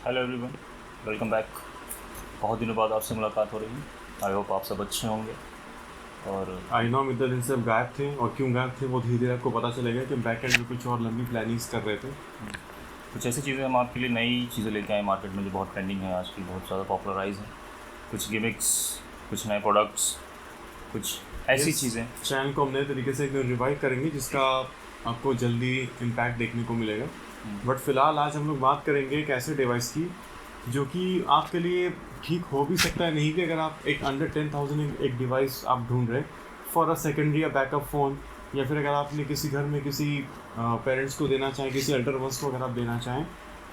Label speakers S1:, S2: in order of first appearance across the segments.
S1: Hello everyone, welcome back. बहुत दिनों बाद आपसे मुलाकात हो रही है। आई होप आप सब अच्छे होंगे। और
S2: आई नो इतने दिन से आप गायब थे, और क्यों गायब थे वो धीरे धीरे आपको पता चलेगा कि बैक एंड में कुछ और लंबी प्लानिंग्स कर रहे थे।
S1: कुछ ऐसी चीज़ें हम आपके लिए नई चीज़ें लेके आए मार्केट में जो बहुत ट्रेंडिंग है, आजकल बहुत ज़्यादा पॉपुलराइज है। कुछ गिमिक्स, कुछ नए प्रोडक्ट्स, कुछ ऐसी
S2: यस,
S1: चीज़ें।
S2: चैनल को हम नए तरीके से एकदम रिवाइव करेंगे जिसका आपको जल्दी इम्पैक्ट देखने को मिलेगा। बट फिलहाल आज हम लोग बात करेंगे एक ऐसे डिवाइस की जो कि आपके लिए ठीक हो भी सकता है, नहीं भी, अगर आप एक अंडर 10,000 एक डिवाइस आप ढूंढ रहे फॉर अ सेकेंडरी या बैकअप फ़ोन, या फिर अगर आपने किसी घर में किसी पेरेंट्स को देना चाहें, किसी अल्टर वंस को अगर आप देना चाहें,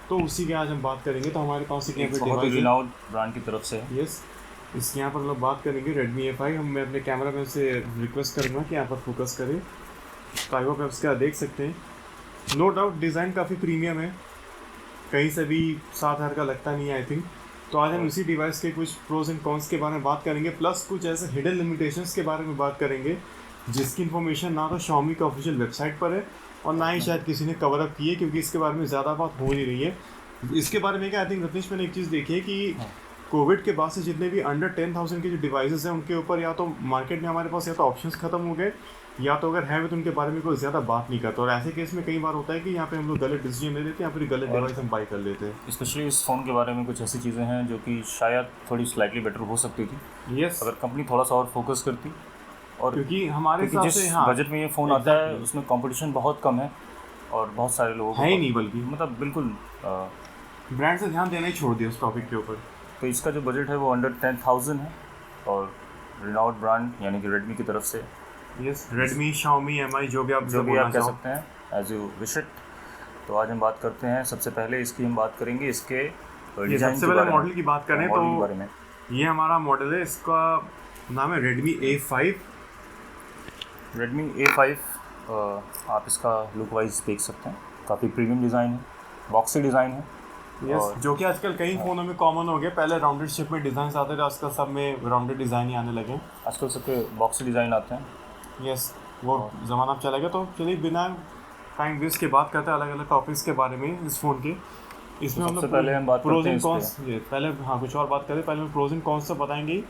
S2: तो उसी की आज हम बात करेंगे। तो हमारे पास एक यहाँ
S1: एक
S2: पे
S1: बहुत ही
S2: डिवाइस है।
S1: रिनाउड ब्रांड की तरफ से है।
S2: यस, इसके यहाँ पर हम लोग बात करेंगे Redmi A5। मैं अपने कैमरा मैन से रिक्वेस्ट करूँगा कि यहाँ पर फोकस करें, तो आई होप आप इसका देख सकते हैं। नो डाउट डिज़ाइन काफ़ी प्रीमियम है, कहीं से भी 7,000 का लगता नहीं है आई थिंक। तो आज हम इसी डिवाइस के कुछ प्रोज एंड कॉन्स के बारे में बात करेंगे, प्लस कुछ ऐसे हिडन लिमिटेशंस के बारे में बात करेंगे जिसकी इन्फॉर्मेशन ना तो Xiaomi का ऑफिशियल वेबसाइट पर है और ना ही शायद किसी ने कवर अप की है, क्योंकि इसके बारे में ज़्यादा बात हो नहीं रही है। इसके बारे में क्या, आई थिंक रत्नेश, मैंने एक चीज़ देखी है कि कोविड के बाद से जितने भी अंडर 10,000 के जो डिवाइसेस हैं उनके ऊपर या तो मार्केट में हमारे पास या तो ऑप्शंस खत्म हो गए, या तो अगर है तो उनके बारे में कोई ज़्यादा बात नहीं करता। और ऐसे केस में कई बार होता है कि यहाँ पे हम लोग गलत डिसीजन ले लेते हैं या फिर गलत डिवाइस हम बाई कर लेते हैं।
S1: स्पेशली इस फ़ोन के बारे में कुछ ऐसी चीज़ें हैं जो कि शायद थोड़ी स्लाइटली बेटर हो सकती थी
S2: यस,
S1: अगर कंपनी थोड़ा सा और फोकस करती। और
S2: क्योंकि हमारे
S1: क्योंकि
S2: हिसाब
S1: जिस
S2: से, हाँ,
S1: बजट में ये फ़ोन आता है
S2: एग्जैक्टली
S1: उसमें कंपटीशन बहुत कम है और बहुत सारे लोगों
S2: है ही
S1: को
S2: नहीं, बल्कि
S1: मतलब बिल्कुल
S2: ब्रांड से ध्यान देना ही छोड़ दिया उस टॉपिक के ऊपर।
S1: तो इसका जो बजट है वो अंडर 10,000 है और रिनाउड ब्रांड यानी कि रेडमी की तरफ से,
S2: यस, Redmi, Xiaomi, MI, जो भी आप
S1: जो भी
S2: बोलना
S1: आप कह
S2: चाहो।
S1: सकते हैं एज यू विश इट। तो आज हम बात करते हैं, सबसे पहले इसकी हम बात करेंगे इसके
S2: ये
S1: डिज़ाइन
S2: सबसे
S1: के
S2: पहले
S1: बारे में,
S2: मॉडल की बात करें
S1: मॉडल के बारे
S2: तो
S1: में।
S2: ये हमारा मॉडल है, इसका नाम है Redmi A5।
S1: रेडमी A5 आप इसका लुक वाइज देख सकते हैं, काफ़ी प्रीमियम डिज़ाइन है, बॉक्सी डिज़ाइन है।
S2: यस,
S1: और
S2: जो कि आजकल कई फ़ोनों में कॉमन हो गया। पहले राउंडेड शेप में डिज़ाइन आते थे, आजकल सब में राउंडेड डिज़ाइन ही आने लगे।
S1: आजकल सबके बॉक्सी डिज़ाइन आते हैं।
S2: यस, वो ज़माना अब चला गया। तो चलिए बिना टाइम वेस्ट के बात करते हैं अलग अलग टॉपिक्स के बारे में इस फ़ोन के। इसमें
S1: तो
S2: हम
S1: सबसे
S2: लोग
S1: पहले हम बात
S2: प्रोज
S1: करते हैं
S2: एंड
S1: इस
S2: कॉन्स,
S1: पे।
S2: ये पहले, हाँ, कुछ और बात करें। पहले हम प्रोज एंड कॉन्स तो बताएंगे ही,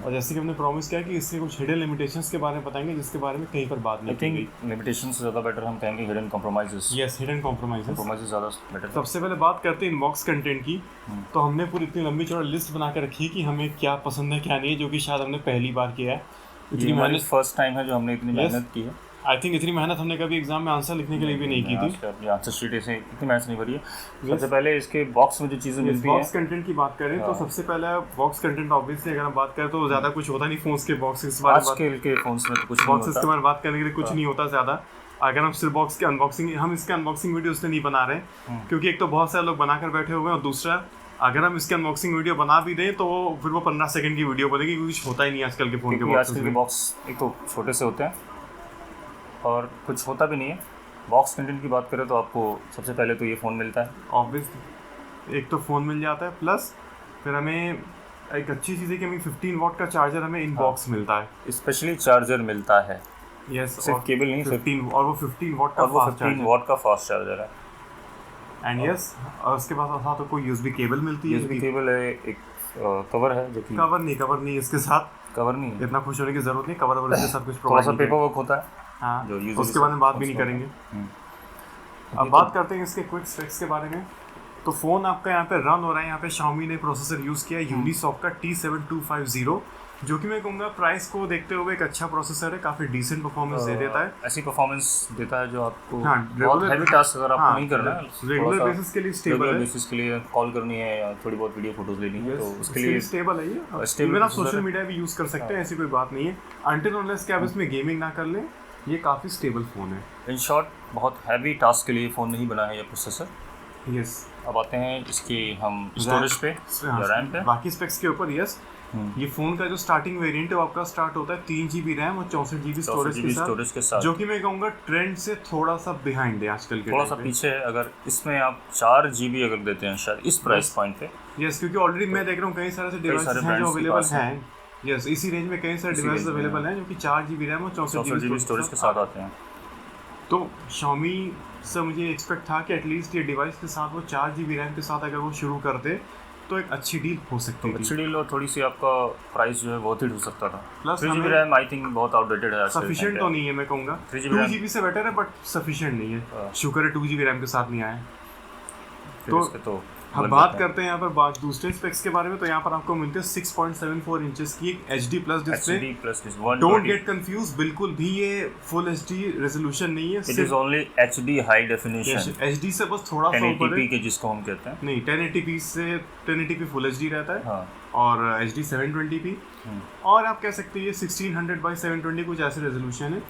S2: और जैसे कि हमने प्रॉमिस किया कि इसके कुछ हिडन लिमिटेशंस के बारे में बताएंगे जिसके बारे में कहीं पर बात
S1: आई
S2: नहीं की
S1: थिंक
S2: गई।
S1: लिमिटेशन से ज़्यादा बेटर हम कहेंगे hidden compromises.
S2: Yes, hidden compromises.
S1: Compromises ज़्यादा बेटर है।
S2: सबसे पहले बात करते हैं इनबॉक्स कंटेंट की। तो हमने पूरी इतनी लंबी चौड़ी लिस्ट बना कर रखी है कि हमें क्या पसंद है क्या नहीं है, जो कि शायद हमने पहली बार किया है।
S1: ये
S2: इतनी
S1: हमारी
S2: मेहनत,
S1: फर्स्ट टाइम है जो हमने इतनी
S2: यस,
S1: मेहनत की है।
S2: आई थिंक इतनी मेहनत हमने कभी एग्जाम में आंसर लिखने के लिए भी नहीं की थी।
S1: अपनी आंसर शीट ऐसे इतनी मेहनत नहीं भरी है। सबसे पहले इसके बॉक्स में जो चीज़ें मिलती हैं,
S2: बॉक्स कंटेंट की बात करें तो सबसे पहले बॉक्स कंटेंट, ऑब्वियसली अगर हम बात करें तो ज़्यादा कुछ होता नहीं फोन्स के बॉक्सेस के बारे में।
S1: आजकल के फ़ोन्स में तो कुछ नहीं
S2: बॉक्सेस के
S1: होता।
S2: बारे में बात करने के लिए कुछ नहीं होता ज़्यादा। अगर हम सिर्फ बॉक्स के अनबॉक्सिंग, हम इसके अनबॉक्सिंग वीडियो इसलिए नहीं बना रहे क्योंकि एक तो बहुत सारे लोग बनाकर बैठे हुए हैं, और दूसरा अगर हम इसके अनबॉक्सिंग वीडियो बना भी दें तो फिर वो 15 सेकंड की वीडियो बनेगी, क्योंकि कुछ होता ही नहीं आजकल के फ़ोन के
S1: क्योंकि
S2: बॉक्सेस
S1: आजकल के
S2: में।
S1: बॉक्स एक तो छोटे से होते हैं और कुछ होता भी नहीं है। बॉक्स कंटेंट की बात करें तो आपको सबसे पहले तो ये फ़ोन मिलता है।
S2: ऑब्वियसली एक तो फ़ोन मिल जाता है, प्लस फिर हमें एक अच्छी चीज़ है कि हमें 15 वॉट का चार्जर हमें इन बॉक्स मिलता है।
S1: स्पेशली चार्जर मिलता है,
S2: यस,
S1: सिर्फ केबल नहीं,
S2: 15, और वो 15 वॉट का
S1: और वो
S2: फास्ट
S1: 15
S2: चार्जर।
S1: वॉट का फास्ट चार्जर है।
S2: एंड यस, और उसके बाद साथ कोई यूएसबी केबल मिलती है।
S1: यूएसबी केबल है, एक कवर है जो कि
S2: कवर नहीं इसके साथ,
S1: कवर नहीं है,
S2: इतना खुश होने की जरूरत नहीं। कवर इसके साथ कुछ
S1: थोड़ा
S2: प्रोवाइड
S1: सा
S2: नहीं
S1: पेपर
S2: करें।
S1: वर्क होता है
S2: हाँ,
S1: जो usually
S2: उसके बारे में बात भी नहीं
S1: सब
S2: करेंगे।
S1: हम्म।
S2: अब बात करते हैं इसके क्विक स्पेक्स के बारे में। तो फ़ोन आपका यहाँ पे रन हो रहा है, यहाँ पे Xiaomi ने प्रोसेसर यूज़ किया है यूनिसॉक का T7250, जो कि मैं कहूँगा प्राइस को देखते हुए एक अच्छा प्रोसेसर है, काफ़ी डिसेंट परफॉर्मेंस दे देता है।
S1: ऐसी परफॉर्मेंस देता है जो आपको
S2: हाँ,
S1: बहुत
S2: regular-
S1: हैवी टास्क अगर आपको
S2: हाँ,
S1: नहीं करना है,
S2: रेगुलर बेसिस के लिए स्टेबल
S1: रेगुलर
S2: है।
S1: बेसिस के लिए कॉल करनी है या थोड़ी बहुत वीडियो फोटोज लेनी है, तो उसके लिए
S2: स्टेबल है ये।
S1: stable
S2: इवन आप
S1: processor
S2: सोशल
S1: है।
S2: मीडिया भी यूज़ कर सकते हैं, ऐसी कोई बात नहीं है। अनटिल अनलेस कि आप इसमें गेमिंग ना कर लें, ये काफ़ी स्टेबल फ़ोन है।
S1: इन शॉर्ट बहुत हैवी टास्क के लिए फ़ोन नहीं बना है ये प्रोसेसर।
S2: यस,
S1: अब आते हैं इसकी हम स्टोरेज पे या रैम पे।
S2: बाकी स्पेक्स के ऊपर। यस, ये फ़ोन का जो स्टार्टिंग वेरिएंट है वो आपका स्टार्ट होता है 3 GB रैम और 64 GB स्टोरेज के साथ, जो कि मैं कहूँगा ट्रेंड से थोड़ा सा बिहाइंड है आजकल के
S1: थोड़ा सा
S2: टाइम पे।
S1: पीछे है। अगर इसमें आप 4 GB अगर देते हैं शायद इस प्राइस पॉइंट पे,
S2: यस, क्योंकि ऑलरेडी मैं देख रहा हूँ कई सारे ऐसे डिवाइसेस हैं जो
S1: brands के
S2: अवेलेबल
S1: पास हैं।
S2: हैं। यस, इसी रेंज में कई सारे
S1: इसी
S2: डिवाइसेस
S1: range में
S2: अवेलेबल हैं जो कि 4 GB रैम और 64
S1: 64 GB
S2: GB
S1: स्टोरेज के साथ आते हैं।
S2: तो Xiaomi से मुझे एक्सपेक्ट था कि एटलीस्ट ये डिवाइस के साथ वो 4 GB रैम के साथ अगर वो शुरू कर दे तो एक अच्छी डील हो सकती थी।
S1: अच्छी डील और थोड़ी सी आपका प्राइस जो है बहुत ही हो सकता था।
S2: Plus
S1: 3GB RAM I think बहुत आउटडेटेड है।
S2: सफिशिएंट तो नहीं है, मैं कहूँगा 2GB से बेटर है बट सफिशिएंट नहीं है। शुक्र है 2GB रैम के साथ नहीं आया। तो हम बात करते हैं यहाँ पर दूसरे स्पेक्स के बारे में। तो यहाँ पर आपको मिलते हैं 6.74 इंचेस की एक HD plus display. Don't get confuse, बिल्कुल भी ये फुल HD रेजोल्यूशन नहीं है,
S1: it is only HD high definition.
S2: HD से बस थोड़ा सा ऊपर है
S1: के जिसको हम कहते हैं।
S2: नहीं, 1080p से 1080p फुल HD रहता है।
S1: हाँ।
S2: और HD 720p और आप कह सकते हैं ये 1600x720 कुछ ऐसे रेजोल्यूशन है,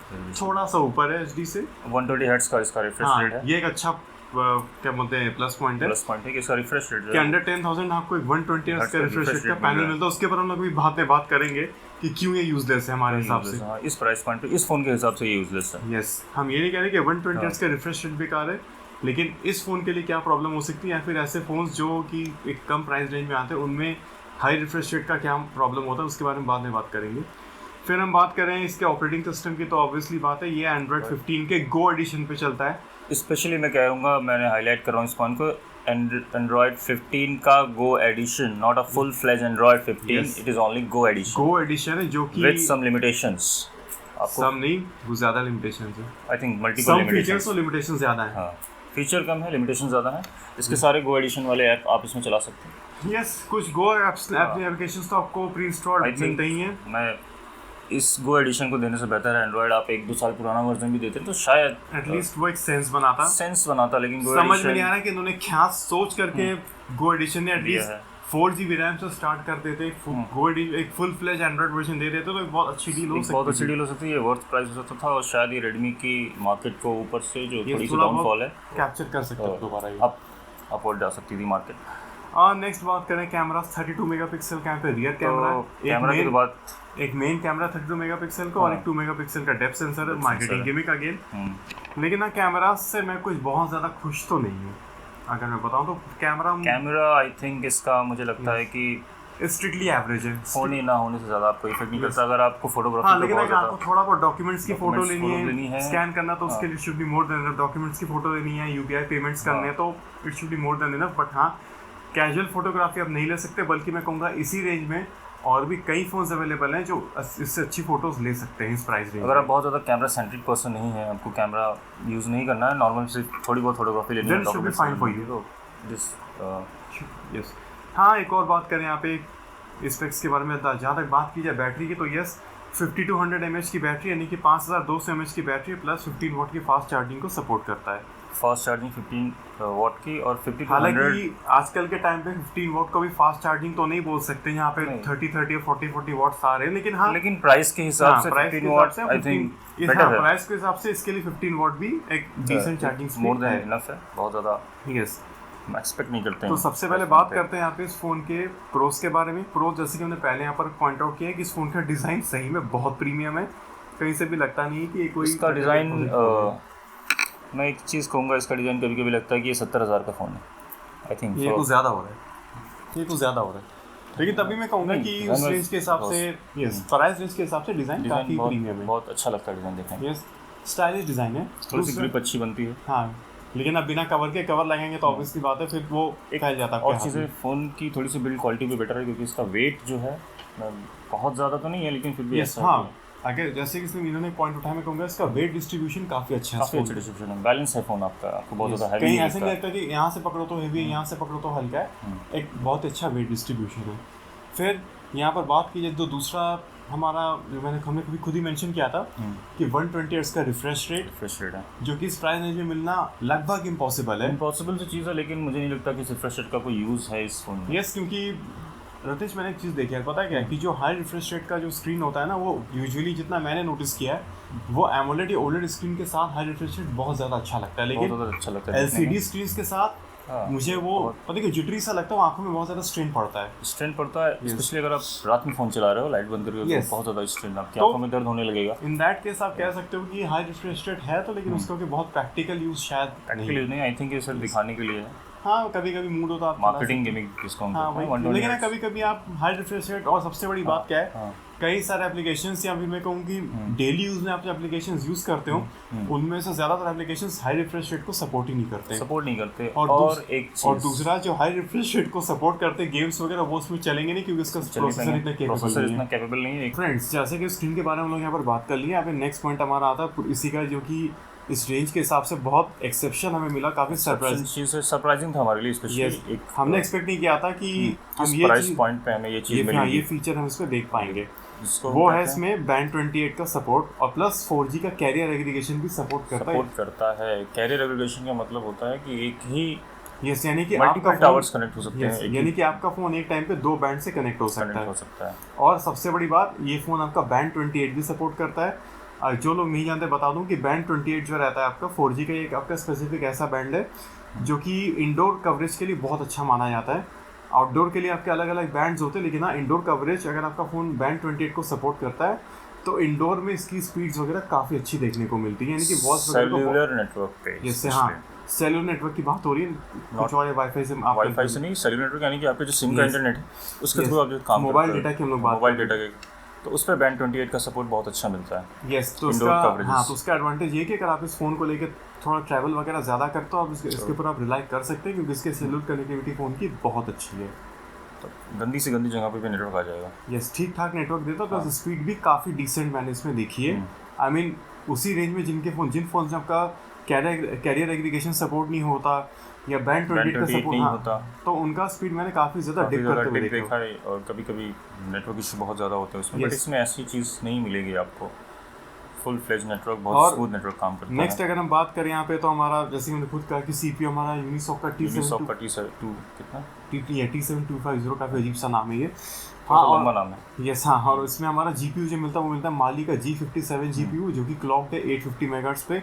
S2: थोड़ा सा ऊपर है HD से।
S1: 120 हर्ट्ज का इसका रिफ्रेश रेट है।
S2: ये एक अच्छा क्या बोलते हैं प्लस पॉइंट है कि
S1: इसका रिफ्रेश रेट
S2: कि अंडर 10,000 आपको एक 120 हर्ट्ज का रिफ्रेश रेट का पैनल मिलता है। उसके ऊपर हम लोग भी बात करेंगे कि क्यों ये यूजलेस है हमारे हिसाब से।
S1: इस प्राइस पॉइंट पे इस फोन के हिसाब से ये यूजलेस है।
S2: यस, हम ये नहीं कह रहे कि 120 हर्ट्ज का रिफ्रेश रेट बेकार है, लेकिन इस फोन के लिए क्या प्रॉब्लम हो सकती है या फिर ऐसे फोन्स जो कि एक कम प्राइस रेंज में आते हैं उनमें हाई रिफ्रेश रेट का क्या प्रॉब्लम होता है, उसके बारे में बाद में बात करेंगे। फिर हम बात करें इसके ऑपरेटिंग सिस्टम की, तो ऑब्वियसली बात है ये एंड्रॉयड 15 के गो एडिशन पे चलता है।
S1: स्पेशली मैं कहूँगा, मैंने हाईलाइट कर रहा हूँ इस फोन को, एंड्रॉयड 15 का go edition, not a full fledge Android 15, it is only go edition.
S2: Go edition है जो कि
S1: विद सम लिमिटेशंस।
S2: सम नहीं, वो ज़्यादा लिमिटेशंस है।
S1: आई थिंक मल्टीपल
S2: फीचर्स और लिमिटेशन ज़्यादा है।
S1: हाँ, फीचर कम है, लिमिटेशन ज़्यादा है। इसके सारे गो एडिशन वाले ऐप आप इसमें चला सकते हैं।
S2: यस, कुछ गो एप्लीकेशंस तो आपको प्री इंस्टॉल्ड मिलते ही हैं।
S1: मैं इस गो एडिशन को देने से बेहतर है एंड्रॉयड आप 1-2 साल पुराना वर्जन भी देते तो शायद
S2: एटलीस्ट वो एक सेंस बनाता। लेकिन गो
S1: समझ
S2: में नहीं आ रहा कि इन्होंने क्या सोच करके गो एडिशन ने एटलीस्ट 4GB रैम से स्टार्ट कर देते, गो एक फुल फ्लेज एंड्रॉयड वर्जन दे देते तो एक बहुत अच्छी डील हो सकती है।
S1: बहुत अच्छी डील हो सकती है, वर्थ प्राइस हो सकता था और शायद ये रेडमी की मार्केट को ऊपर से जो थोड़ी सी डाउनफॉल है
S2: कैप्चर कर सकते हैं दोबारा,
S1: अपवर्ड जा सकती थी मार्केट।
S2: नेक्स्ट बात करें कैमरा, 32 मेगापिक्सल का पे रियर कैमरा है। एक मेन कैमरा 32 मेगापिक्सल का और एक 2 मेगापिक्सल का डेप्थ सेंसर है, मार्केटिंग गिमिक अगेन। लेकिन ना कैमरा से मैं कुछ बहुत ज़्यादा खुश तो नहीं हूँ अगर मैं बताऊँ तो। कैमरा
S1: आई थिंक इसका मुझे लगता है कि
S2: स्ट्रिक्टली एवरेज है।
S1: फोन ही ना होने से ज़्यादा आपको इफेक्ट नहीं करता अगर आपको फोटोग्राफी।
S2: हाँ, लेकिन अगर आपको थोड़ा बहुत डॉक्यूमेंट्स की फोटो लेनी है, स्कैन करना, तो उसके लिए should be more than enough. Documents की फोटो लेनी है, UPI पेमेंट्स करने हैं, तो it should be more than enough. But हाँ, कैजुअल फोटोग्राफी आप नहीं ले सकते, बल्कि मैं कहूँगा इसी रेंज में और भी कई फोन्स अवेलेबल हैं जो इससे अच्छी फोटोज ले सकते हैं इस प्राइस रेंज।
S1: अगर आप बहुत ज़्यादा कैमरा सेंट्रिक पर्सन नहीं है, आपको कैमरा यूज़ नहीं करना है, नॉर्मल से थोड़ी बहुत फोटोग्राफी लेनी है,
S2: should be fine for you. Yes. हाँ, एक और बात करें यहाँ पे स्पेक्स के बारे में, जहाँ तक बात की जाए बैटरी की, तो यस 5200 mAh की बैटरी यानी कि 5200 mAh की बैटरी प्लस 15 वाट की फास्ट चार्जिंग को सपोर्ट करता है।
S1: फास्ट चार्जिंग 15 वाट की और 5200।
S2: हालांकि आजकल के टाइम पे 15 वाट को भी फास्ट चार्जिंग तो नहीं बोल सकते, यहाँ पे 30 और 40 वाट्स आ रहे हैं, लेकिन हाँ,
S1: लेकिन प्राइस के हिसाब से 15 वाट आई थिंक बेटर है।
S2: प्राइस के हिसाब से इसके लिए 15 वाट भी एक decent charging speed
S1: more than enough है, बहुत ज़्यादा
S2: यस
S1: एक्सपेक्ट नहीं करते हैं।
S2: तो सबसे पहले बात करते हैं यहाँ पे इस फ़ोन के प्रोस के बारे में। प्रोस जैसे कि हमने पहले यहाँ पर पॉइंट आउट किया है कि इस फ़ोन का डिज़ाइन सही में बहुत प्रीमियम है, कहीं से भी लगता नहीं है कि कोई
S1: इसका डिज़ाइन। मैं एक चीज़ कहूँगा, इसका डिज़ाइन कभी कभी लगता है कि ये 70,000 का फ़ोन है। आई थिंक
S2: ये कुछ ज़्यादा हो रहा है, लेकिन तभी मैं कहूँगा कि उस रेंज के हिसाब से, यस, प्राइस रेंज के हिसाब से डिज़ाइन काफ़ी प्रीमियम है,
S1: बहुत अच्छा लगता है डिज़ाइन देखने में।
S2: यस, स्टाइलिश डिज़ाइन है,
S1: थोड़ी सी ग्रिप अच्छी बनती है।
S2: हाँ, लेकिन अब बिना कवर लगेंगे तो ऑब्वियसली बात है, फिर वो फैल जाता है।
S1: और चीज़ें फ़ोन की थोड़ी सी बिल्ड क्वालिटी भी बेटर है, क्योंकि इसका वेट जो है बहुत ज़्यादा तो नहीं है, लेकिन फिर भी
S2: ऐसा। हाँ, अगर जैसे कि इन्होंने पॉइंट उठाया, मैं कहूँगा इसका वेट डिस्ट्रीब्यूशन काफ़ी अच्छा है,
S1: डिस्ट्रीब्यूशन है, बैलेंस है फ़ोन आपको बहुत ज़्यादा हैवी
S2: कहीं ऐसे नहीं लगता कि यहाँ से पकड़ो तो हैवी है, यहाँ से पकड़ो तो हल्का है, एक बहुत अच्छा वेट डिस्ट्रीब्यूशन है। फिर यहाँ पर बात की जाए तो दूसरा हमारा जो हमने कभी खुद ही मेंशन किया था कि 120 हर्ट्ज का रिफ्रेश रेट है, जो कि इस प्राइस रेंज में मिलना लगभग इम्पॉसिबल
S1: सी चीज़ है, लेकिन मुझे नहीं लगता कि इस रिफ्रेश रेट का कोई यूज़ है इस फोन में।
S2: यस, क्योंकि रतीश, मैंने एक चीज़ देखी है, पता है क्या, कि जो हाई रिफ्रेश रेट का जो स्क्रीन होता है ना, वो यूजुअली जितना मैंने नोटिस किया है, वो एमोलेड या ओलेड स्क्रीन के साथ हाई रिफ्रेश रेट बहुत ज़्यादा अच्छा लगता है, लेकिन LCD स्क्रीन के साथ मुझे वो पता है जिटरी सा लगता है, आंखों में बहुत ज़्यादा स्ट्रेन पड़ता है, स्पेशली
S1: अगर आप रात में फ़ोन चला रहे हो, लाइट बंद करके, तो बहुत ज़्यादा स्ट्रेन, आपकी आंखों में दर्द होने लगेगा।
S2: इन दैट केस आप कह सकते हो कि हाई रिफ्रेश रेट है तो, लेकिन उसका बहुत प्रैक्टिकल यूज़ शायद
S1: नहीं, आई थिंक ये सिर्फ दिखाने के लिए है।
S2: हाँ कभी कभी मूड होता है
S1: मार्केटिंग गेमिंग जिसको हम
S2: हाँ
S1: कहते हैं,
S2: वही,
S1: 128
S2: लेकिन कभी कभी आप हाई रिफ्रेश रेट, और सबसे बड़ी बात क्या है,
S1: हाँ,
S2: कई सारे एप्लीकेशंस या फिर मैं कहूँ कि डेली यूज में आप जो एप्लीकेशंस यूज करते हो उनमें से ज़्यादातर एप्लीकेशंस हाई रिफ्रेश रेट को सपोर्ट ही नहीं करते।
S1: सपोर्ट नहीं करते।
S2: और
S1: एक चीज़,
S2: और दूसरा जो हाई रिफ्रेश रेट को सपोर्ट करते गेम्स वगैरह वो उसमें चलेंगे नहीं क्योंकि उसका प्रोसेसर इतना
S1: कैपेबल नहीं है।
S2: फ्रेंड्स जैसे कि स्क्रीन के बारे में हम लोग यहाँ पर बात कर लिए, यहाँ पे नेक्स्ट पॉइंट हमारा आता है इसी का, जो कि इस रेंज के हिसाब से बहुत एक्सेप्शन हमें मिला, काफी
S1: सरप्राइजिंग था हमारे लिए स्पेशली।
S2: एक हमने एक्सपेक्ट नहीं किया था कि हम ये
S1: प्राइस पॉइंट पे हमें ये चीज मिलेगी,
S2: ये फीचर हम इसमें देख पाएंगे। वो है इसमें बैंड 28 का सपोर्ट और प्लस 4G का कैरियर एग्रीगेशन भी सपोर्ट करता है।
S1: कैरियर एग्रीगेशन का मतलब होता है कि एक ही
S2: यानी कि
S1: आपका टावर्स कनेक्ट हो सकते हैं,
S2: यानी कि आपका फोन एक टाइम पे 2 बैंड से कनेक्ट हो सकता है। और सबसे बड़ी बात, ये फोन आपका बैंड 28 भी सपोर्ट करता है। जो लोग नहीं जानते बता दूं कि बैंड 28 जो रहता है आपका 4G का एक आपका स्पेसिफिक ऐसा बैंड है जो कि इंडोर कवरेज के लिए बहुत अच्छा माना जाता है। आउटडोर के लिए आपके अलग अलग बैंड्स होते हैं, लेकिन हाँ इंडोर कवरेज अगर आपका फ़ोन बैंड 28 को सपोर्ट करता है तो इंडोर में इसकी स्पीड्स वगैरह काफ़ी अच्छी देखने को मिलती है, यानी कि वॉइस
S1: सेल्युलर नेटवर्क पे,
S2: जैसे हाँ सेल्युलर नेटवर्क की बात हो रही है, कुछ और वाईफाई से आप
S1: वाईफाई से नहीं, सेल्युलर नेटवर्क यानी कि आपके जो सिम का इंटरनेट है उसके थ्रू आप जो काम
S2: मोबाइल डेटा की हम लोग बात
S1: मोबाइल डेटा के, तो उस पर बैंड 28 का सपोर्ट बहुत अच्छा मिलता है।
S2: यस, तो उसका एडवांटेज ये कि अगर आप इस फ़ोन को लेकर थोड़ा ट्रैवल वगैरह ज़्यादा करते हो आप इसके ऊपर आप रिलाई कर सकते हैं क्योंकि इसके सेल्युलर कनेक्टिविटी फ़ोन की बहुत अच्छी है।
S1: तो गंदी से गंदी जगह पे भी नेटवर्क आ जाएगा।
S2: यस, ठीक ठाक नेटवर्क देता है, प्लस स्पीड भी काफ़ी डिसेंट मैंने इसमें देखी है। आई मीन उसी रेंज में जिन फोन से आपका कैरियर एग्रीगेशन सपोर्ट नहीं होता या बैंड 28 का सपोर्ट नहीं होता, तो उनका स्पीड मैंने काफ़ी ज़्यादा डिप करते हुए देखा है।
S1: और कभी कभी नेटवर्क इशू बहुत ज़्यादा होते हैं उसमें, बट इसमें ऐसी चीज़ नहीं मिलेगी आपको। फुल फ्लेज नेटवर्क, बहुत स्मूथ नेटवर्क काम करता है।
S2: नेक्स्ट अगर हम बात करें यहाँ पे तो हमारा जैसे मैंने खुद कहा कि CPU हमारा यूनिसॉक का T725 काफ़ी अजीब सा नाम है ये, हाँ लंबा नाम है। यस हाँ, और इसमें हमारा GPU जो मिलता है वो मिलता है माली का G57 GPU जो कि क्लॉक्ड है 850 मेगाहर्ट्ज़ पे।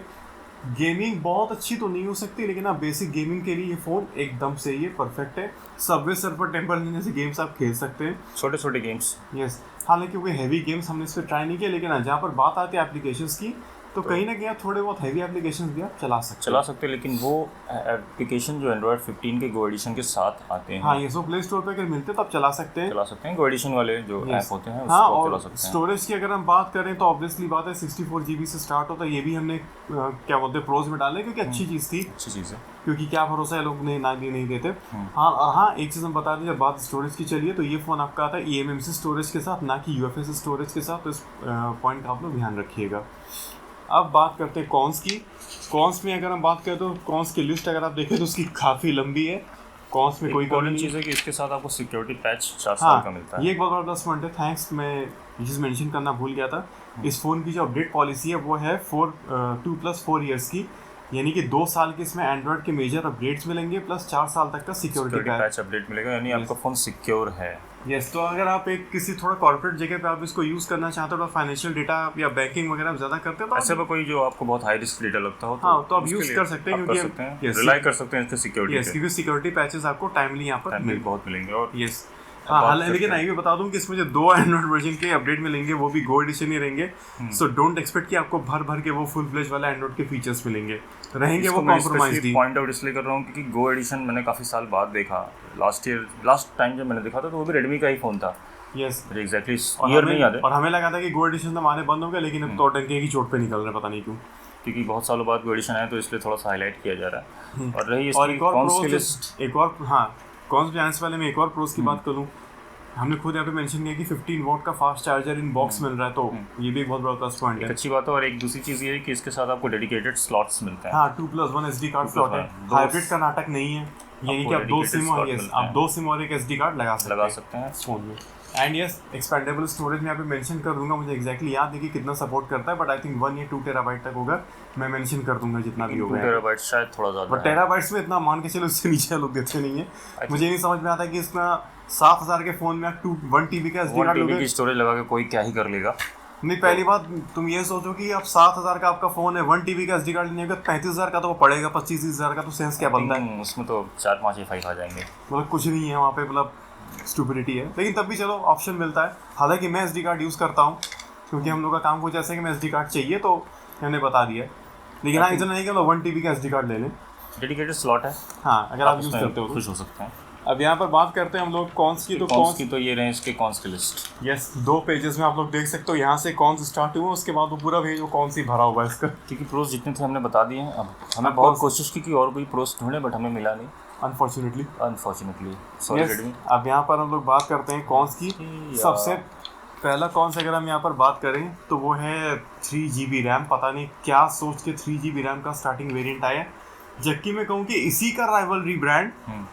S2: गेमिंग बहुत अच्छी तो नहीं हो सकती, लेकिन आप बेसिक गेमिंग के लिए ये फ़ोन एकदम से ये परफेक्ट है। सबवे सर्फर टेम्पल रन जैसे गेम्स आप खेल सकते हैं,
S1: छोटे छोटे गेम्स।
S2: यस, हालांकि कोई हैवी गेम्स हमने इस पर ट्राई नहीं किया, लेकिन जहाँ पर बात आती है एप्लीकेशंस की तो कहीं ना कहीं आप थोड़े बहुत हैवी एप्लीकेशंस भी आप चला सकते हैं,
S1: लेकिन वो एप्लीकेशन जो एंड्रॉयड 15 के गो एडिशन के साथ आते हैं,
S2: हाँ ये प्ले स्टोर पे अगर मिलते हैं तो आप चला सकते हैं गो
S1: एडिशन वाले जो ऐप होते हैं।
S2: हाँ, और स्टोरेज की अगर हम बात करें तो ऑब्वियसली बात है 64 GB से स्टार्ट होता है। ये भी हमने क्या बोलते हैं प्रोज में डाले क्योंकि अच्छी चीज़ है, क्योंकि क्या भरोसा है लोग नहीं देते। हाँ एक चीज़ हम बता दें, जब बात स्टोरेज की चलिए तो ये फ़ोन आपका आता है eMMC स्टोरेज के साथ, ना कि UFS स्टोरेज के साथ, तो इस पॉइंट का आप लोग ध्यान रखिएगा। अब बात करते हैं कॉन्स में अगर हम बात करें तो कॉन्स की लिस्ट अगर आप देखें तो उसकी काफ़ी लंबी है। कॉन्स में कोई कॉमन चीज़ है कि इसके साथ आपको सिक्योरिटी पैच 4 साल का मिलता है। ये एक बहुत बड़ा प्लस पॉइंट है। थैंक्स, मैं ये चीज़ मेंशन करना भूल गया था। इस फ़ोन की जो अपडेट पॉलिसी है वो है 2+4 ईयर्स की, यानी कि 2 साल के इसमें एंड्रॉयड के मेजर अपडेट्स मिलेंगे प्लस 4 साल तक का सिक्योरिटी पैच अपडेट मिलेगा, यानी आपका फ़ोन सिक्योर है। यस, तो अगर आप एक किसी थोड़ा कॉर्पोरेट जगह पे आप इसको यूज़ करना चाहते हो तो फाइनेंशियल डेटा या बैंकिंग वगैरह ज़्यादा करते हो तो ऐसे में कोई जो आपको बहुत हाई रिस्क डेटा लगता हो तो आप यूज़ कर सकते हैं, क्योंकि रिलाई कर सकते हैं इसके सिक्योरिटी पे, क्योंकि सिक्योरिटी पैचेस आपको टाइमली यहाँ पर बहुत मिलेंगे। और यस हाँ, लेकिन मैं बता दूं कि इसमें जो 2 एंड्रॉइड वर्जन के अपडेट मिलेंगे वो भी गो एडिशन ही रहेंगे, सो डोंट एक्सपेक्ट कि आपको भर के वो फुल फ्लेज वाला एंड्रॉइड के फीचर्स मिलेंगे, रहेंगे वो कॉम्प्रोमाइज्ड। पॉइंट आउट इसलिए कर रहा हूँ क्योंकि गो एडिशन मैंने काफ़ी साल बाद देखा, लास्ट टाइम जब मैंने देखा था तो वो भी रेडमी का ही फ़ोन था। यस, एग्जैक्टली ईयर नहीं याद है, और हमें लगा था कि गो एडिशन तो हमारे बंद हो गया, लेकिन अब तो डंके की चोट पे निकल रहा है, पता नहीं क्यों, क्योंकि बहुत सालों बाद गो एडिशन आया तो इसलिए थोड़ा सा हाईलाइट किया जा रहा है। और रही इसकी कॉन्स की लिस्ट, एक और हाँ कॉन्स प्लान्स वाले में एक और प्रोस की बात करूँ, हमने खुद यहाँ पे मेंशन किया कि 15 वॉट का फास्ट चार्जर इन बॉक्स मिल रहा है, तो ये भी एक बहुत बड़ा प्लस पॉइंट है, अच्छी बात है। और एक दूसरी चीज़ ये है कि इसके साथ आपको डेडिकेटेड स्लॉट्स मिलते हैं। हाँ, 2+1 SD कार्ड स्लॉट है, हाइब्रिड का नाटक नहीं है, यानी कि आप 2 सिम और एक SD कार्ड लगा सकते हैं फ़ोन में। एंड यस, एक्सपेंडेबल स्टोरेज में यहाँ पे मेंशन कर दूंगा, मुझे एक्जैक्टली याद है कि कितना सपोर्ट करता है, बट आई थिंक 1 या 2 टेराबाइट तक होगा, मैं मेंशन कर दूंगा जितना भी होगा। 2 टेराबाइट शायद थोड़ा ज़्यादा, बट टेराबाइट्स में इतना मान के चलो उससे नीचे लोग देते नहीं है। मुझे नहीं समझ में आता कि इसमें 7000 के फ़ोन में 1 TB का SD कार्ड की स्टोरेज लगा के कोई क्या ही कर लेगा। नहीं, पहली बात तुम ये सोचो कि अब 7000 का आपका फ़ोन है, 1 TB का SD कार्ड लेने का 35000 का तो वो पड़ेगा, 25-30,000 का तो सेंस क्या बनता है उसमें, तो 4-5 A5 आ जाएंगे, मतलब कुछ नहीं है वहाँ पे, मतलब स्टूपिडिटी है। लेकिन तब भी चलो ऑप्शन मिलता है। हालांकि मैं SD कार्ड यूज़ करता हूँ क्योंकि हम लोग का काम कुछ ऐसा है कि मैं SD कार्ड चाहिए तो मैंने बता दिया, लेकिन हाँ इतना नहीं कि मतलब 1 TB का SD कार्ड ले लें।
S1: डेडिकेटेड स्लॉट है,
S2: हाँ अगर आप यूज़
S1: उसमें
S2: करते हो तो।
S1: खुश हो सकते हैं।
S2: अब यहाँ पर बात करते हैं हम लोग कॉन्स की, तो
S1: कॉन्स की तो ये रहे इसके कॉन्स की लिस्ट।
S2: यस 2 पेजेस में आप लोग देख सकते हो, यहाँ से कॉन्स स्टार्ट हुए, उसके बाद वो पूरा पेज वो कॉन्स ही भरा हुआ है इसका।
S1: क्योंकि प्रोस जितने थे हमने बता दिए हैं। अब हमें बहुत कोशिश की कि और कोई प्रोस ढूंढे, बट हमें मिला नहीं अनफॉर्चुनेटली। Sorry Redmi.
S2: अब यहाँ पर हम लोग बात करते हैं कॉन्स की। सबसे पहला कॉन्स अगर हम यहाँ पर बात करें तो वो है 3GB रैम। पता नहीं क्या सोच के 3GB रैम का स्टार्टिंग वेरिएंट आया, जबकि मैं कहूँ कि इसी का राइवलरी ब्रांड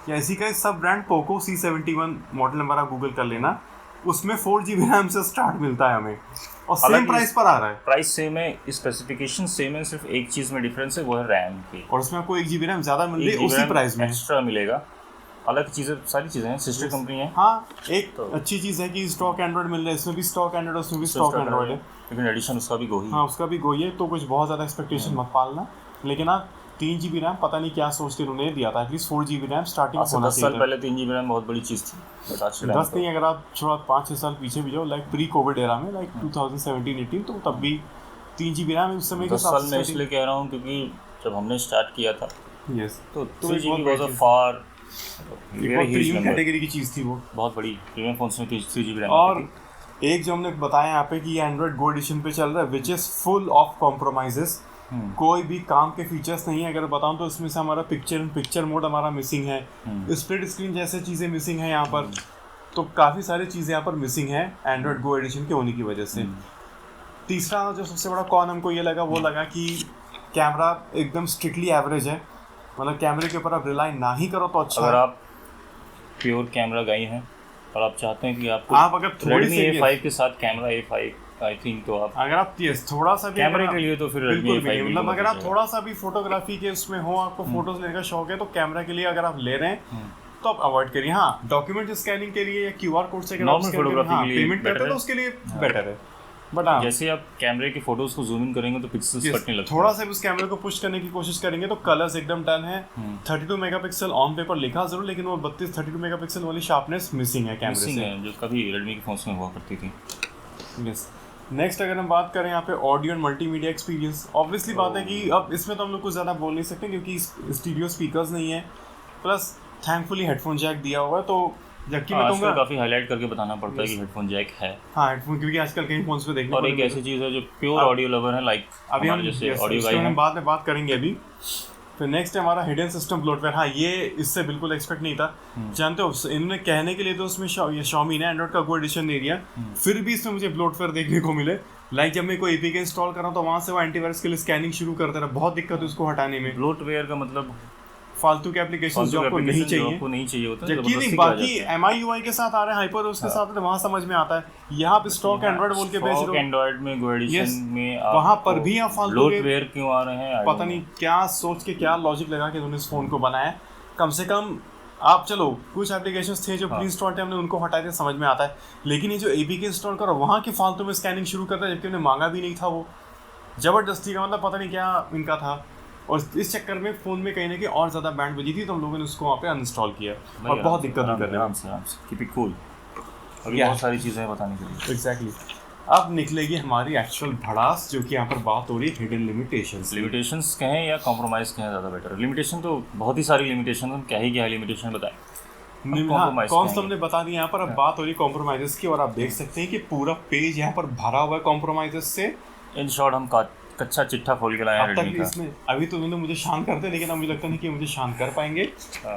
S2: या इसी का सब brand Poco C71 model number आप गूगल कर लेना, उसमें 4GB रैम से स्टार्ट मिलता है हमें और सेम प्राइस पर आ रहा है।
S1: प्राइस सेम है, स्पेसिफिकेशन सेम है, सिर्फ एक चीज़ में डिफरेंस है, वो है रैम की।
S2: और उसमें आपको 1GB रैम ज़्यादा मिल रही है उसी प्राइस में,
S1: एक्स्ट्रा मिलेगा। अलग चीज़ें, सारी चीज़ें हैं, सिस्टर कंपनी है।
S2: हाँ एक तो अच्छी चीज़ है कि स्टॉक एंड्रॉइड मिल रहा है, इसमें भी स्टॉक एंड्रॉइड, उसमें भी स्टॉक एंड्रॉइड है,
S1: लेकिन एडिशन उसका भी गोही।
S2: हाँ उसका भी गोही है, तो कुछ बहुत ज़्यादा एक्सपेक्टेशन मत पालना। लेकिन हाँ 3GB रैम पता नहीं क्या सोच के उन्होंने दिया था, एटलीस्ट 4GB रैम स्टार्टिंग होना चाहिए।
S1: 10 साल पहले 3GB रैम बहुत बड़ी चीज़ थी, बट आज
S2: 10 नहीं, अगर आप थोड़ा 5-6 साल पीछे भी जाओ, लाइक प्री कोविड एरा में, लाइक 2017-18, तो तब भी 3GB रैम उस समय के
S1: 10 साल में इसलिए कह रहा हूँ क्योंकि जब हमने स्टार्ट किया था तो 3GB was a far
S2: premium category की चीज़ थी, वो
S1: बहुत बड़ी प्रीमियम फोन्स में 3GB रैम।
S2: और एक जो हमने बताया यहाँ पे कि ये एंड्रॉइड गो एडिशन पे चल रहा है, which is full of compromises. कोई भी काम के फीचर्स नहीं है। अगर बताऊं तो इसमें से हमारा पिक्चर मोड हमारा मिसिंग है, स्प्लिट स्क्रीन जैसे चीज़ें मिसिंग है यहाँ पर, तो काफ़ी सारी चीज़ें यहाँ पर मिसिंग है एंड्रॉइड गो एडिशन के होने की वजह से। तीसरा जो सबसे बड़ा कॉन हमको ये लगा, वो लगा कि कैमरा एकदम स्ट्रिक्टली एवरेज है, मतलब कैमरे के ऊपर आप रिलाई ना ही करो तो अच्छा।
S1: अगर आप प्योर कैमरा गाई हैं और आप चाहते हैं कि
S2: आप अगर
S1: Redmi A5 के साथ कैमरा A5 आई थिंक, तो आप
S2: अगर आप थोड़ा सा भी
S1: कैमरे के लिए तो फिर
S2: Redmi A5 मतलब अगर आप थोड़ा सा भी फोटोग्राफी के उसमें हो, आपको फोटोज लेने का शौक है, तो कैमरा के लिए अगर आप ले रहे हैं तो आप अवॉइड करिए। हाँ डॉक्यूमेंट स्कैनिंग के लिए या QR कोड से अगर आप पेमेंट करते हैं तो उसके लिए बेटर है, बट हाँ
S1: जैसे आप कैमरे की फोटोज को जूम इन करेंगे तो पिक्सेल्स कटने लगते हैं।
S2: थोड़ा सा भी उस कैमरे को पुश करने की कोशिश करेंगे तो कलर्स एकदम डन है। 32 मेगापिक्सल ऑन पेपर लिखा जरूर, लेकिन वो 32 मेगापिक्सल वाली शार्पनेस मिसिंग है कैमरे से,
S1: जो कभी Redmi के फोन्स में हुआ करती थी।
S2: यस नेक्स्ट अगर हम बात करें यहाँ पे audio and multimedia experience, obviously बात है कि अब इसमें तो हम लोग कुछ ज़्यादा बोल नहीं सकते क्योंकि स्टीरियो स्पीकर्स नहीं है, प्लस थैंकफुली हेडफोन जैक दिया हुआ है, तो जबकि मैं कहूँगा
S1: काफ़ी हाईलाइट करके बताना पड़ता है कि हेडफोन जैक है।
S2: हाँ हेडफोन, क्योंकि आजकल कई फोन्स पे देखने
S1: और एक ऐसी चीज़ है जो प्योर ऑडियो लवर है, लाइक
S2: अभी हम
S1: जैसे ऑडियो गाई
S2: हम बाद में बात करेंगे अभी। फिर नेक्स्ट है हमारा हिडन सिस्टम ब्लोटवेयर। हाँ ये इससे बिल्कुल एक्सपेक्ट नहीं था। जानते हो इन्होंने कहने के लिए तो उसमें Xiaomi ने एंड्रॉइड का गो एडिशन दे दिया, फिर भी इसमें मुझे ब्लोटवेयर देखने को मिले। लाइक जब मैं कोई APK इंस्टॉल कर रहा हूँ तो वहाँ से वो एंटीवायरस के लिए स्कैनिंग शुरू करते रहा, बहुत दिक्कत है उसको हटाने में।
S1: ब्लोटवेयर का मतलब
S2: फालतू के एप्लीकेशन जो आपको नहीं चाहिए
S1: होता,
S2: जबकि नहीं बाकी MIUI के साथ आ रहे हैं, हाइपर उसके साथ वहाँ समझ में आता है। यहाँ पे स्टॉक एंड्रॉइड बोल के बेच रहे हो,
S1: एंड्रॉइड में गो एडिशन में
S2: वहाँ पर भी आप फालतू
S1: ब्लोटवेयर क्यों आ रहे हैं,
S2: पता नहीं क्या सोच के क्या लॉजिक लगा के उन्होंने इस फोन को बनाया। कम से कम आप चलो कुछ एप्लीकेशंस थे जो प्री इंस्टॉल थे, हमने उनको हटा के समझ में आता है, लेकिन ये जो APK इंस्टॉल करो वहाँ के फालतू में स्कैनिंग शुरू करता है, जबकि उन्हें मांगा भी नहीं था वो, जबरदस्ती का, मतलब पता नहीं क्या इनका था। और इस चक्कर में फ़ोन में कहीं ना कहीं और ज़्यादा बैंड बजी थी, तो हम लोगों ने उसको वहाँ पे अनइंस्टॉल किया और बहुत दिक्कत भी कर रहे हैं।
S1: कीप इट कूल, अभी बहुत सारी चीज़ें बताने के लिए।
S2: एग्जैक्टली अब निकलेगी हमारी एक्चुअल भड़ास, जो कि यहाँ पर बात हो रही है हिडन लिमिटेशंस
S1: कहें या कॉम्प्रोमाइज़ कहें ज़्यादा बेटर है। लिमिटेशन तो बहुत ही सारी लिमिटेशन, हम क्या है लिमिटेशन बताएं।
S2: कौन सा हमने बता दिया, यहाँ पर अब बात हो रही है कॉम्प्रोमाइजेस की, और आप देख सकते हैं कि पूरा पेज यहाँ पर भरा हुआ है कॉम्प्रोमाइजेस से।
S1: इन शॉर्ट हम कच्चा चिट्ठा खोल के लाए
S2: हैं इसमें। अभी तो उन्होंने मुझे शांत करते, लेकिन अब मुझे लगता नहीं कि मुझे शांत कर पाएंगे।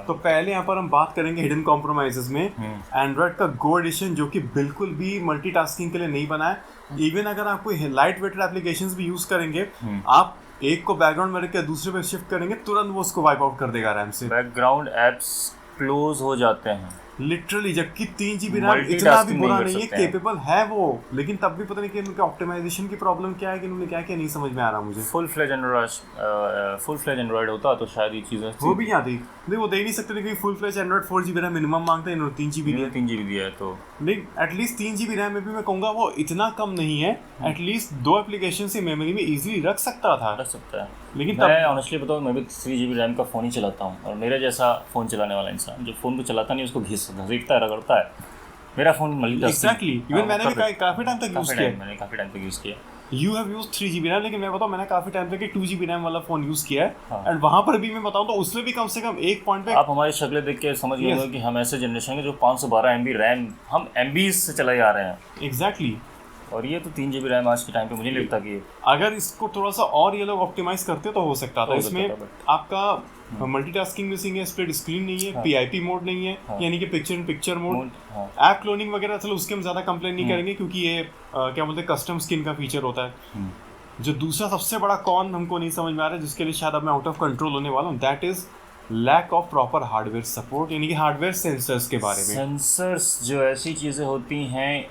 S2: तो पहले यहाँ पर हम बात करेंगे हिडन कॉम्प्रोमाइजेस में एंड्रॉइड का गो एडिशन, जो कि बिल्कुल भी मल्टीटास्किंग के लिए नहीं बना है। इवन अगर आप कोई लाइट वेटेड एप्लीकेशंस भी यूज करेंगे, आप एक को बैकग्राउंड में रख के दूसरे पे शिफ्ट करेंगे, तुरंत वो उसको वाइप आउट कर देगा रैम से।
S1: बैकग्राउंड एप्स क्लोज हो जाते हैं
S2: लिटरली, जबकि 3GB रैम इतना भी बुरा नहीं है, केपेबल है वो, लेकिन तब भी पता नहीं कि उनके ऑप्टिमाइजेशन की प्रॉब्लम क्या है, कि उन्होंने क्या क्या नहीं समझ में आ रहा मुझे।
S1: फुल फ्लेज एंड्रॉइड होता तो शायद ये चीज़ें
S2: वो भी आती, नहीं वो दे नहीं सकते, क्योंकि full fledge Android 4GB RAM minimum मांगते हैं, इन्होंने 3GB
S1: दिया है, तो
S2: नहीं एटलीस्ट 3GB रैम में भी मैं कहूँगा वो इतना कम नहीं है, एटलीस्ट 2 एप्लीकेशन से मेमोरी में इजीली रख सकता है। लेकिन
S1: मैं ऑनेस्टली बताऊँ, मैं भी 3GB रैम का फ़ोन ही चलाता हूँ, और मेरे जैसा फ़ोन चलाने वाला इंसान जो फ़ोन को चलाता नहीं उसको घसीटता है, रगड़ता है। मेरा फ़ोन मल्टीटास्किंग
S2: एग्जैक्टली, इवन मैंने भी काफ़ी टाइम तक यूज़ किया।
S1: मैंने काफ़ी टाइम तक यूज़ किया।
S2: You have use 3 GB RAM, लेकिन मैं बताऊँ मैंने काफ़ी टाइम तक 2 GB रैम वाला फ़ोन यूज़ किया है।
S1: हाँ।
S2: एंड वहाँ पर भी मैं बताऊँ तो उसमें भी कम से कम एक पॉइंट पे
S1: आप हमारी शक्लें देख के समझ गए होंगे कि हम ऐसे जनरेशन के जो 512 MB रैम हम MB से चले जा रहे हैं,
S2: एग्जैक्टली।
S1: और ये तो 3 GB रैम आज के टाइम पे मुझे नहीं लगता कि
S2: अगर इसको थोड़ा सा और ये लोग ऑप्टिमाइज करते तो हो सकता था।
S1: हो
S2: इसमें
S1: सकता था,
S2: आपका मल्टीटास्किंग मिसिंग है, स्प्लिट स्क्रीन नहीं है, PIP मोड नहीं है, यानी कि पिक्चर इन पिक्चर मोड,
S1: हाँ।
S2: ऐप क्लोनिंग वगैरह चलो उसके हम ज़्यादा कंप्लेन नहीं करेंगे क्योंकि ये क्या बोलते हैं कस्टम स्किन का फीचर होता है। जो दूसरा सबसे बड़ा कॉन हमको नहीं समझ में आ रहा है, जिसके लिए शायद अब मैं आउट ऑफ कंट्रोल होने वाला हूँ, that is lack of proper hardware support, यानी कि हार्डवेयर सेंसर्स के बारे में।
S1: सेंसर्स जो ऐसी चीज़ें होती हैं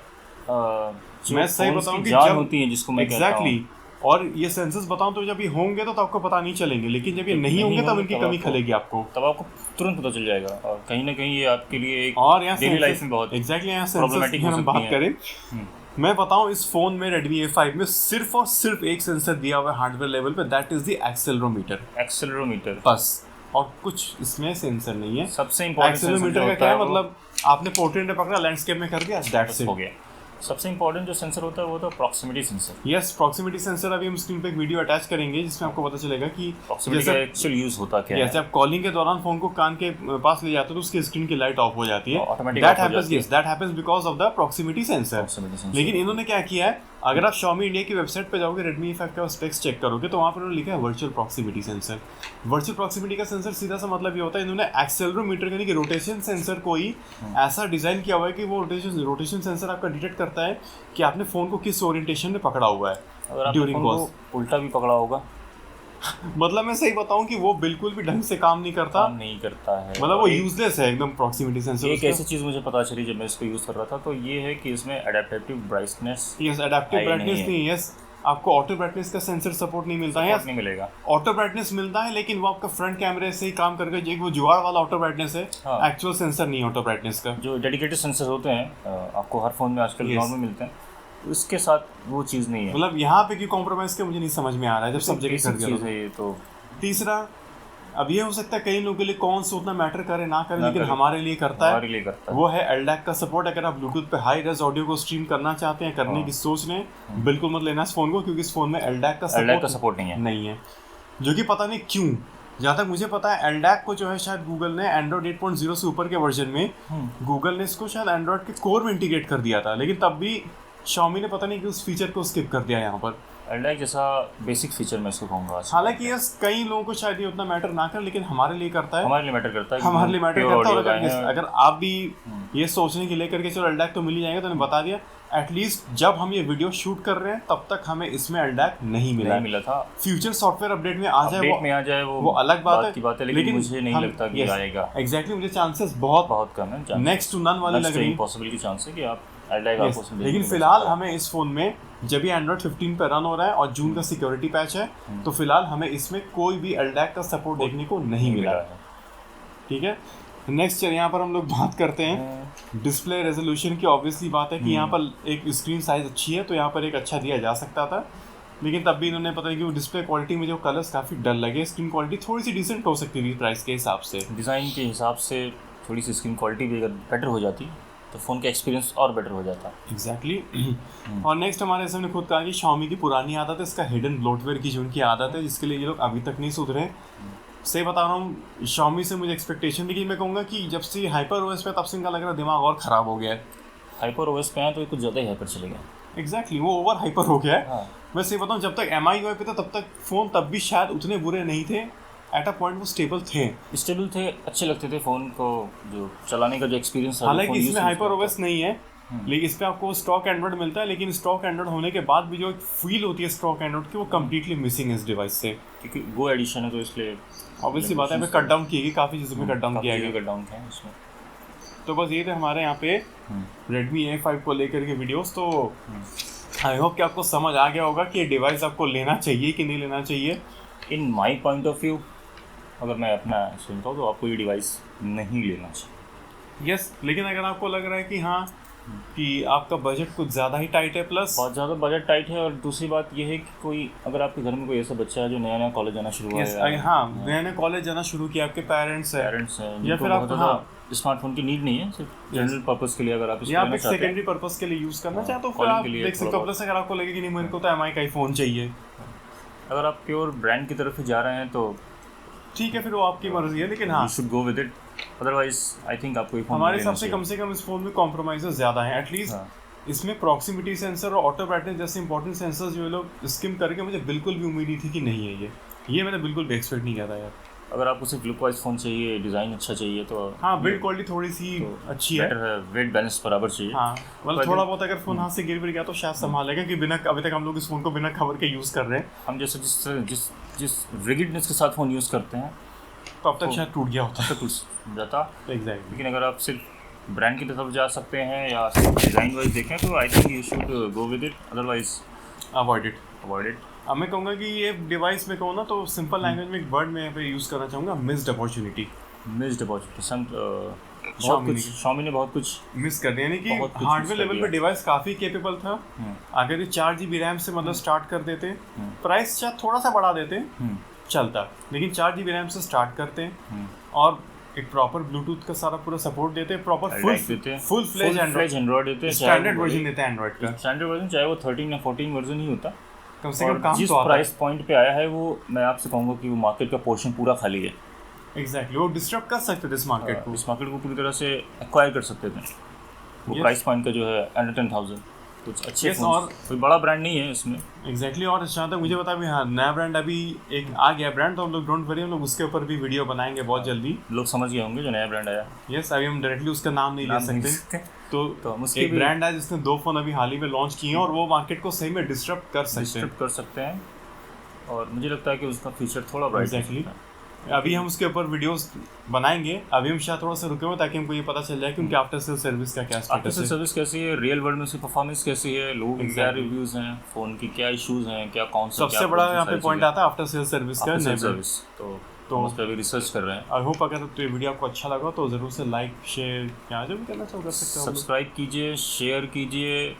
S1: जो
S2: मैं सही
S1: phones
S2: बताऊं
S1: की
S2: कि
S1: जान
S2: जब
S1: होती है, जिसको मैं कहता
S2: एग्जैक्टली
S1: हूँ।
S2: और ये सेंसर्स बताऊं तो जब ये होंगे तो आपको पता नहीं चलेंगे, लेकिन जब ये नहीं होंगे तब इनकी कमी खलेगी आपको,
S1: तब आपको तुरंत पता चल जाएगा, और कहीं ना कहीं ये आपके लिए एक
S2: और यहाँ
S1: डेली लाइफ में बहुत
S2: एग्जैक्टली यहाँ
S1: problematic
S2: सेंसर्स
S1: हो
S2: की हम
S1: सकती
S2: बात
S1: हैं।
S2: करें, मैं बताऊं इस फोन में Redmi A5 में सिर्फ और सिर्फ एक सेंसर दिया हुआ है हार्डवेयर लेवल पे, दैट इज द
S1: एक्सेलेरोमीटर,
S2: बस, और कुछ इसमें सेंसर नहीं है।
S1: सबसे इम्पोर्टेंट
S2: एक्सेलेरोमीटर का क्या है, मतलब आपने पोर्ट्रेट में पकड़ा, लैंडस्केप में कर दिया, दैट्स इट,
S1: हो गया। सबसे इम्पोर्टेंट जो सेंसर होता है वो तो proximity sensor.
S2: Yes, proximity sensor अभी हम स्क्रीन पे एक वीडियो अटैच करेंगे जिसमें आपको पता चलेगा कि
S1: प्रॉक्सिमिटी का एक्चुअल यूज होता क्या है।
S2: जैसे आप कॉलिंग के दौरान फोन को कान के पास ले जाते हो तो उसकी स्क्रीन की लाइट ऑफ हो जाती है,
S1: automatic
S2: that happens because of the proximity sensor. लेकिन इन्होंने क्या किया है, अगर आप Xiaomi इंडिया की वेबसाइट पे जाओगे, Redmi A5 का स्पेक्स चेक करोगे तो वहाँ पर उन्होंने लिखा है virtual proximity sensor. Virtual proximity का सेंसर सीधा सा मतलब ये होता है, इन्होंने एक्सेलेरोमीटर यानी कि रोटेशन सेंसर को ही ऐसा डिजाइन किया हुआ है कि वो रोटेशन सेंसर आपका डिटेक्ट करता है कि आपने फोन को किस ओरिएंटेशन में पकड़ा हुआ है।
S1: अगर आपने फोन को उल्टा भी पकड़ा होगा
S2: मतलब मैं सही बताऊं कि वो बिल्कुल भी ढंग से काम नहीं करता
S1: है,
S2: मतलब वो यूजलेस है एकदम प्रॉक्सिमिटी सेंसर।
S1: एक ऐसी चीज़ मुझे पता चली जब मैं इसको यूज़ कर रहा था, तो ये है कि इसमें adaptive brightness,
S2: yes adaptive brightness नहीं, यस आपको ऑटो ब्राइटनेस का सेंसर सपोर्ट नहीं मिलता है,
S1: नहीं मिलेगा।
S2: ऑटो ब्राइटनेस मिलता है लेकिन वो आपका फ्रंट कैमरे से ही काम करके, जो वो जुगाड़ वाला ऑटो ब्राइटनेस है, एक्चुअल सेंसर नहीं ऑटो ब्राइटनेस का।
S1: जो डेडिकेटेड सेंसर होते हैं आपको हर फोन में आजकल ग्राउंड में मिलते हैं, उसके साथ वो चीज़ नहीं है।
S2: मतलब यहाँ पे क्यों कॉम्प्रोमाइज़ के मुझे नहीं समझ में आ रहा है जब सब जगह कर दिया
S1: है ये तो।
S2: तीसरा, अब ये हो सकता है कई लोगों के लिए कौन सा उतना मैटर करे ना करे, लेकिन हमारे लिए करता है, वो है LDAC का सपोर्ट। अगर आप ब्लूटूथ पे हाई रेज ऑडियो को स्ट्रीम करना चाहते हैं, करने की सोच रहे हैं, बिल्कुल मत लेना इस फोन को, क्योंकि इस फोन में LDAC का सपोर्ट नहीं है, जो कि पता नहीं क्यों। जहाँ तक मुझे पता है LDAC को जो है शायद गूगल ने एंड्रॉइड 8.0 से ऊपर के वर्जन में गूगल ने इसको शायद एंड्रॉइड के कोर में इंटीग्रेट कर दिया था, लेकिन तब भी Xiaomi ने पता नहीं कि उस फीचर को स्किप कर दिया यहाँ पर।
S1: LDAC जैसा बेसिक फीचर मैं इसको कहूँगा।
S2: हालांकि ये कई लोगों को शायद ये उतना मैटर ना कर, लेकिन हमारे लिए करता है,
S1: हमारे लिए मैटर करता है,
S2: हमारे लिए मैटर करता है। और अगर आप भी ये सोचने की लेकर के चलो LDAC तो मिल ही जाएगा, तो बता दिया एटलीस्ट जब हम ये वीडियो शूट कर रहे हैं तब तक हमें इसमें LDAC नहीं मिला था। फ्यूचर सॉफ्टवेयर अपडेट में आ जाए वो अलग बात है, लेकिन
S1: मुझे नहीं लगता कि आएगा।
S2: एग्जैक्टली, मुझे चांसेस बहुत
S1: कम है,
S2: नेक्स्ट टू नन वाली लग रही है,
S1: पॉसिबल की चांस है कि आप
S2: लेकिन फिलहाल हमें इस फोन में जब ये एंड्रॉइड 15 पे रन हो रहा है और जून का सिक्योरिटी पैच है, तो फिलहाल हमें इसमें कोई भी LDAC का सपोर्ट देखने को नहीं मिला है। ठीक है, नेक्स्ट यहाँ पर हम लोग बात करते हैं डिस्प्ले रेजोल्यूशन की। ऑब्वियसली बात है कि यहाँ पर एक स्क्रीन साइज अच्छी है तो यहाँ पर एक अच्छा दिया जा सकता था, लेकिन तब भी इन्होंने पता नहीं कि वो डिस्प्ले क्वालिटी में जो कलर्स काफ़ी डल लगे, स्क्रीन क्वालिटी थोड़ी सी डिसेंट हो सकती थी प्राइस के हिसाब से,
S1: डिज़ाइन के हिसाब से थोड़ी सी स्क्रीन क्वालिटी भी अगर बेटर हो जाती तो फ़ोन का एक्सपीरियंस और बेटर हो जाता।
S2: एग्जैक्टली। और नेक्स्ट हमारे सामने खुद कहा कि Xiaomi की पुरानी आदत है, इसका हिडन ब्लोटवेयर की जो उनकी आदत है, जिसके लिए ये लोग अभी तक नहीं सुधरे। सही बता रहा हूँ, Xiaomi से मुझे एक्सपेक्टेशन थी कि मैं कहूँगा कि जब से HyperOS पे तब से इनका लग रहा है दिमाग और ख़राब हो गया है।
S1: HyperOS पे आए तो कुछ ज़्यादा ही हाइपर चले गए।
S2: एग्जैक्टली, वो ओवर हाइपर हो गया है। मैं सही बताऊँ, जब तक MIUI पे था तब तक फ़ोन तब भी शायद उतने बुरे नहीं थे, एट अ पॉइंट वो स्टेबल थे,
S1: अच्छे लगते थे फ़ोन को, जो चलाने का जो एक्सपीरियंस है।
S2: हालांकि इसमें HyperOS नहीं है, लेकिन इस पर आपको स्टॉक एंड्रॉइड मिलता है, लेकिन स्टॉक एंड्रॉइड होने के बाद भी जो फील होती है स्टॉक एंड्रॉइड की, वो कम्प्लीटली मिसिंग है इस डिवाइस से,
S1: क्योंकि वो एडिशन है तो इसलिए
S2: ऑब्वियसली बात है हमें कट डाउन की गई, काफ़ी चीज़ों में कट डाउन किया गया,
S1: कट डाउन किया इसमें।
S2: तो बस ये थे हमारे यहाँ पे Redmi A5 को लेकर के वीडियोस। तो आई होप कि आपको समझ आ गया होगा कि ये डिवाइस आपको लेना चाहिए कि नहीं लेना चाहिए।
S1: इन माई पॉइंट ऑफ व्यू, अगर मैं अपना सुनता हूँ तो आपको ये डिवाइस नहीं लेना चाहिए।
S2: यस, लेकिन अगर आपको लग रहा है कि हाँ कि आपका बजट कुछ ज़्यादा ही टाइट है, प्लस
S1: बहुत ज़्यादा बजट टाइट है। और दूसरी बात यह है कि कोई अगर आपके घर में कोई ऐसा बच्चा है जो नया नया कॉलेज जाना शुरू हुआ है,
S2: हाँ, नया नया कॉलेज जाना शुरू किया, आपके पेरेंट्स हैं
S1: या फिर आप स्मार्टफोन की नीड नहीं है, सिर्फ जनरल पर्पस के लिए अगर आप
S2: या आप एक सेकेंडरी पर्पस के लिए यूज़ करना चाहते हो, फिर आप देख सकते हो। प्लस अगर आपको लगे कि नहीं मेरे को तो एमआई का ही फ़ोन चाहिए,
S1: अगर आप प्योर ब्रांड की तरफ जा रहे हैं तो
S2: ठीक है, फिर वो आपकी मर्जी है। लेकिन हाँ,
S1: you should go with it, otherwise I think आपको ये फोन
S2: हमारे हिसाब से कम इस फ़ोन में कॉम्प्रोमाइज़ेस ज़्यादा हैं। एटलीस्ट इसमें प्रॉक्सिमिटी सेंसर और ऑटो ब्राइटनेस जैसे इंपॉर्टेंट सेंसर्स जो लोग स्किम करके, मुझे बिल्कुल भी उम्मीद नहीं थी कि नहीं है ये मैंने बिल्कुल भी एक्सपेक्ट नहीं किया था यार।
S1: अगर आपको सिर्फ लुक वाइज फ़ोन चाहिए, डिज़ाइन अच्छा चाहिए तो
S2: हाँ, बिल्ड क्वालिटी थोड़ी सी अच्छी है,
S1: वेट बैलेंस बराबर चाहिए।
S2: हाँ, मतलब थोड़ा बहुत अगर फ़ोन हाथ से गिर भी गया तो शायद संभालेगा, कि बिना अभी तक हम लोग इस फ़ोन को बिना कवर के यूज़ कर रहे हैं।
S1: हम जैसे जिस रिगिडनेस के साथ फ़ोन यूज़ करते हैं
S2: तो अब तक शायद टूट गया होता,
S1: तो टूट जाता।
S2: एग्जैक्टली।
S1: लेकिन अगर आप सिर्फ ब्रांड की तरफ जा सकते हैं या डिज़ाइन वाइज देखें तो I think you should go with it, otherwise
S2: avoid it.
S1: अब
S2: मैं कहूँगा कि ये डिवाइस में कहूँ ना तो सिंपल लैंग्वेज में एक वर्ड में यहाँ पे यूज़ करना चाहूँगा, मिस्ड अपॉर्चुनिटी। Xiaomi
S1: ने बहुत कुछ
S2: मिस कर दिया, यानी कि हार्डवेयर लेवल पे डिवाइस काफ़ी केपेबल था। अगर ये 4 GB रैम से मतलब स्टार्ट कर देते, प्राइस शायद थोड़ा सा बढ़ा देते चलता, लेकिन 4 GB रैम से स्टार्ट करते और एक प्रॉपर ब्लूटूथ का सारा पूरा सपोर्ट देते, प्रॉपर फुल फ्लेज एंड्रॉइड देते, स्टैंडर्ड वर्जन देते हैं एंड्रॉइड का।
S1: स्टैंडर्ड वर्जन चाहे वो 13 या 14 वर्जन ही होता,
S2: कम से कम काम
S1: जिस
S2: तो आता
S1: प्राइस पॉइंट पे आया है वो मैं आपसे कहूँगा कि वो मार्केट का पोर्शन पूरा खाली है।
S2: एग्जैक्टली, वो डिस्टर्ब कर सकते थे इस मार्केट को
S1: पूरी तरह से एक्वायर कर सकते थे। वो प्राइस पॉइंट का जो है अंडर 10,000 कुछ अच्छे और कोई बड़ा ब्रांड नहीं है इसमें।
S2: एग्जैक्टली और जहाँ तक मुझे पता भी, हाँ, नया ब्रांड अभी एक आ गया ब्रांड, तो हम लोग डोंट वरी, हम लोग उसके ऊपर भी वीडियो बनाएंगे बहुत जल्दी।
S1: लोग समझ गए होंगे जो नया ब्रांड आया।
S2: यस, अभी हम डायरेक्टली उसका नाम नहीं ले सकते। तो एक ब्रांड है जिसने 2 फ़ोन अभी हाल ही में लॉन्च किए हैं और वो मार्केट को सही में डिस्टर्ब कर सकते हैं
S1: और मुझे लगता है कि उसका फ्यूचर थोड़ा ब्राइट है।
S2: अभी हम उसके ऊपर वीडियोस बनाएंगे। अभी हम शायद थोड़ा सा रुके हुए ताकि हमको ये पता चल जाए कि उनके आफ्टर सेल सर्विस का क्या स्टेटस है,
S1: आफ्टर सेल सर्विस कैसी है, रियल वर्ल्ड में उसकी परफॉर्मेंस कैसी है, लोगों के क्या रिव्यूज हैं, फोन की क्या इश्यूज हैं, क्या कौन सा
S2: सबसे बड़ा यहाँ पे पॉइंट आता है आफ्टर सेल सर्विस का
S1: सर्विस। तो उस पर भी रिसर्च कर रहे हैं।
S2: आई होप अगर तो ये वीडियो आपको अच्छा लगा तो ज़रूर से लाइक शेयर क्या जो भी करना चाहो कर सकते हो।
S1: सब्सक्राइब कीजिए, शेयर कीजिए।